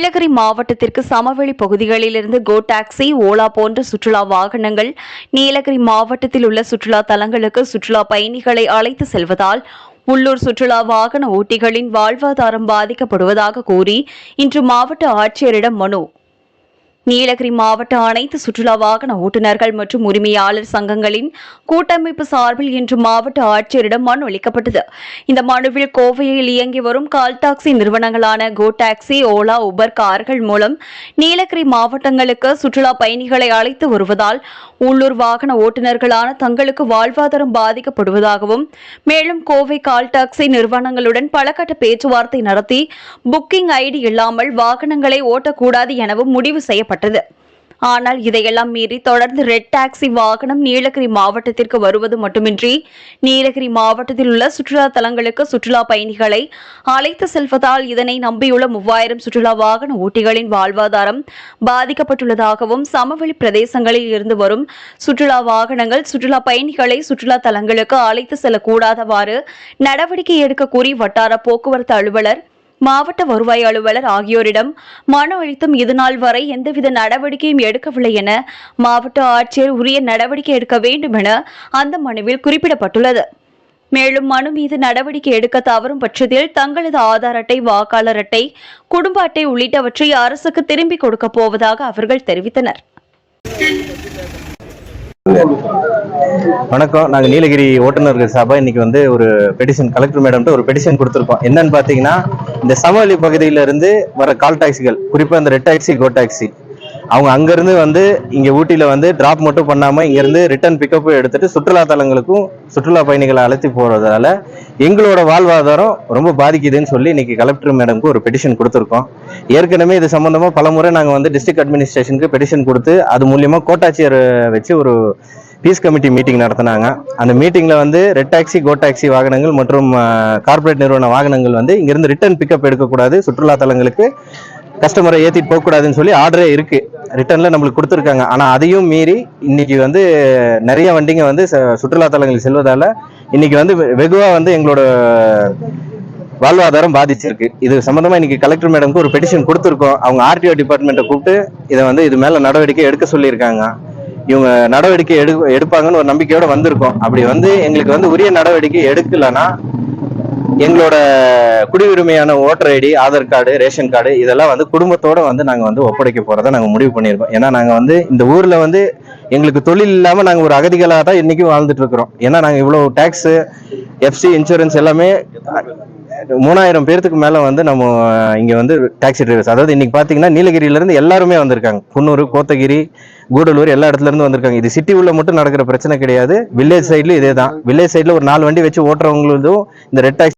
நீலகிரி மாவட்டத்திற்கு சமவெளி பகுதிகளிலிருந்து கோ டாக்ஸி, ஓலா போன்ற சுற்றுலா வாகனங்கள் நீலகிரி மாவட்டத்தில் உள்ள சுற்றுலா தலங்களுக்கு சுற்றுலா பயணிகளை அழைத்து செல்வதால் உள்ளூர் சுற்றுலா வாகன ஓட்டிகளின் வாழ்வாதாரம் பாதிக்கப்படுவதாக கூறி இன்று மாவட்ட ஆட்சியரிடம் மனு. நீலகிரி மாவட்ட அனைத்து சுற்றுலா வாகன ஓட்டுநர்கள் மற்றும் உரிமையாளர் சங்கங்களின் கூட்டமைப்பு சார்பில் இன்று மாவட்ட ஆட்சியரிடம் மனு அளிக்கப்பட்டது. இந்த மனுவில் கோவையில் இயங்கி வரும் கால் டாக்ஸி நிறுவனங்களான கோ டாக்ஸி, ஓலா, உபர் கார்கள் மூலம் நீலகிரி மாவட்டங்களுக்கு சுற்றுலா பயணிகளை அழைத்து வருவதால் உள்ளூர் வாகன ஓட்டுநர்களான தங்களுக்கு வாழ்வாதாரம் பாதிக்கப்படுவதாகவும், மேலும் கோவை கால் டாக்ஸி நிறுவனங்களுடன் பலகட்ட பேச்சுவார்த்தை நடத்தி புக்கிங் ஐடி இல்லாமல் வாகனங்களை ஓட்டக்கூடாது எனவும் முடிவு செய்யப்பட்டது. ஆனால் இதையெல்லாம் மீறி தொடர்ந்து ரெட் டாக்ஸி வாகனம் நீலகிரி மாவட்டத்திற்கு வருவது மட்டுமின்றி நீலகிரி மாவட்டத்தில் உள்ள சுற்றுலா தலங்களுக்கு சுற்றுலா பயணிகளை அழைத்து செல்வதால் இதனை நம்பியுள்ள 3000 சுற்றுலா வாகன ஓட்டிகளின் வாழ்வாதாரம் பாதிக்கப்பட்டுள்ளதாகவும், சமவெளி பிரதேசங்களில் இருந்து வரும் சுற்றுலா வாகனங்கள் சுற்றுலா பயணிகளை சுற்றுலா தலங்களுக்கு அழைத்து செல்லக்கூடாதவாறு நடவடிக்கை எடுக்க கூறி வட்டார போக்குவரத்து அலுவலர், மாவட்ட வருவாய் அலுவலர் ஆகியோரிடம் மனு அளித்தும் இதுநாள் வரை எந்தவித நடவடிக்கையும் எடுக்கவில்லை என மாவட்ட ஆட்சியர் உரிய நடவடிக்கை எடுக்க வேண்டும் என அந்த மனுவில் குறிப்பிடப்பட்டுள்ளது. மேலும் மனு மீது நடவடிக்கை எடுக்க தவறும் பட்சத்தில் தங்களது ஆதார் அட்டை, வாக்காளர் அட்டை, குடும்ப அட்டை உள்ளிட்டவற்றை அரசுக்கு திரும்பிக் கொடுக்க போவதாக அவர்கள் தெரிவித்தனர். வணக்கம். நாங்கள் நீலகிரி ஓட்டுநர்கள் சபை இன்னைக்கு ஒரு பெட்டிஷன் கலெக்டர் மேடம்கிட்ட ஒரு பெட்டிஷன் கொடுத்துருக்கோம். என்னன்னு பார்த்தீங்கன்னா, இந்த சமவெளி பகுதியிலிருந்து வர கால் டாக்ஸிகள், குறிப்பாக இந்த ரெட் டாக்ஸி, கோ டாக்ஸி, அவங்க அங்கேருந்து இங்கே ஊட்டியில் டிராப் மட்டும் பண்ணாமல் இங்கேருந்து ரிட்டர்ன் பிக்கப் எடுத்துட்டு சுற்றுலா தலங்களுக்கும் சுற்றுலா பயணிகளை அழைத்து போகிறதால எங்களோட வாழ்வாதாரம் ரொம்ப பாதிக்குதுன்னு சொல்லி இன்னைக்கு கலெக்டர் மேடம்க்கு ஒரு பெட்டிஷன் கொடுத்துருக்கோம். ஏற்கனவே இது சம்பந்தமாக பலமுறை நாங்கள் டிஸ்ட்ரிக்ட் அட்மினிஸ்ட்ரேஷனுக்கு பெட்டிஷன் கொடுத்து அது மூலியமாக கோட்டாட்சியர் வச்சு ஒரு பீஸ் கமிட்டி மீட்டிங் நடத்தினாங்க. அந்த மீட்டிங்கில் ரெட் டாக்ஸி, கோ டாக்ஸி வாகனங்கள் மற்றும் கார்பரேட் நிறுவன வாகனங்கள் இங்கிருந்து ரிட்டர்ன் பிக்கப் எடுக்கக்கூடாது, சுற்றுலா தலங்களுக்கு கஸ்டமரை ஏற்றிட்டு போகக்கூடாதுன்னு சொல்லி ஆர்டரே இருக்கு, ரிட்டர்ன்ல நம்மளுக்கு கொடுத்துருக்காங்க. ஆனால் அதையும் மீறி இன்னைக்கு நிறைய வண்டிங்க சுற்றுலா தலங்களுக்கு செல்வதால இன்னைக்கு வெகுவாக எங்களோட வாழ்வாதாரம் பாதிச்சிருக்கு. இது சம்பந்தமா இன்னைக்கு கலெக்டர் மேடம்க்கு ஒரு பெட்டிஷன் கொடுத்துருக்கோம். அவங்க ஆர்டிஓ டிபார்ட்மெண்ட்டை கூப்பிட்டு இதை இது மேல நடவடிக்கை எடுக்க சொல்லியிருக்காங்க. இவங்க நடவடிக்கை எடுப்பாங்கன்னு ஒரு நம்பிக்கையோட வந்திருக்கோம். அப்படி எங்களுக்கு உரிய நடவடிக்கை எடுக்கலன்னா எங்களோட குடியுரிமையான voter ID, Aadhaar card, ration card இதெல்லாம் குடும்பத்தோட நாங்க ஒப்படைக்க போறதை நாங்க முடிவு பண்ணியிருக்கோம். ஏன்னா நாங்க இந்த ஊர்ல எங்களுக்கு தொழில் இல்லாம நாங்க ஒரு அகதிகளாக தான் இன்னைக்கும் வாழ்ந்துட்டு இருக்கிறோம். ஏன்னா நாங்க இவ்வளவு டாக்ஸ், எஃப்சி, இன்சூரன்ஸ் எல்லாமே 3000 பேருக்கு மேல நம்ம இங்க டாக்ஸி டிரைவர்ஸ், அதாவது இன்னைக்கு பாத்தீங்கன்னா நீலகிரியில இருந்து எல்லாருமே வந்திருக்காங்க. குன்னூர், கோத்தகிரி, கூடலூர் எல்லா இடத்துல இருந்து வந்திருக்காங்க. இது சிட்டி உள்ள மட்டும் நடக்கிற பிரச்சனை கிடையாது. வில்லேஜ் சைட்ல இதே தான். வில்லேஜ் சைட்ல ஒரு 4 வண்டி வச்சு ஓட்டுறவங்களும் இந்த ரெட் டாக்ஸி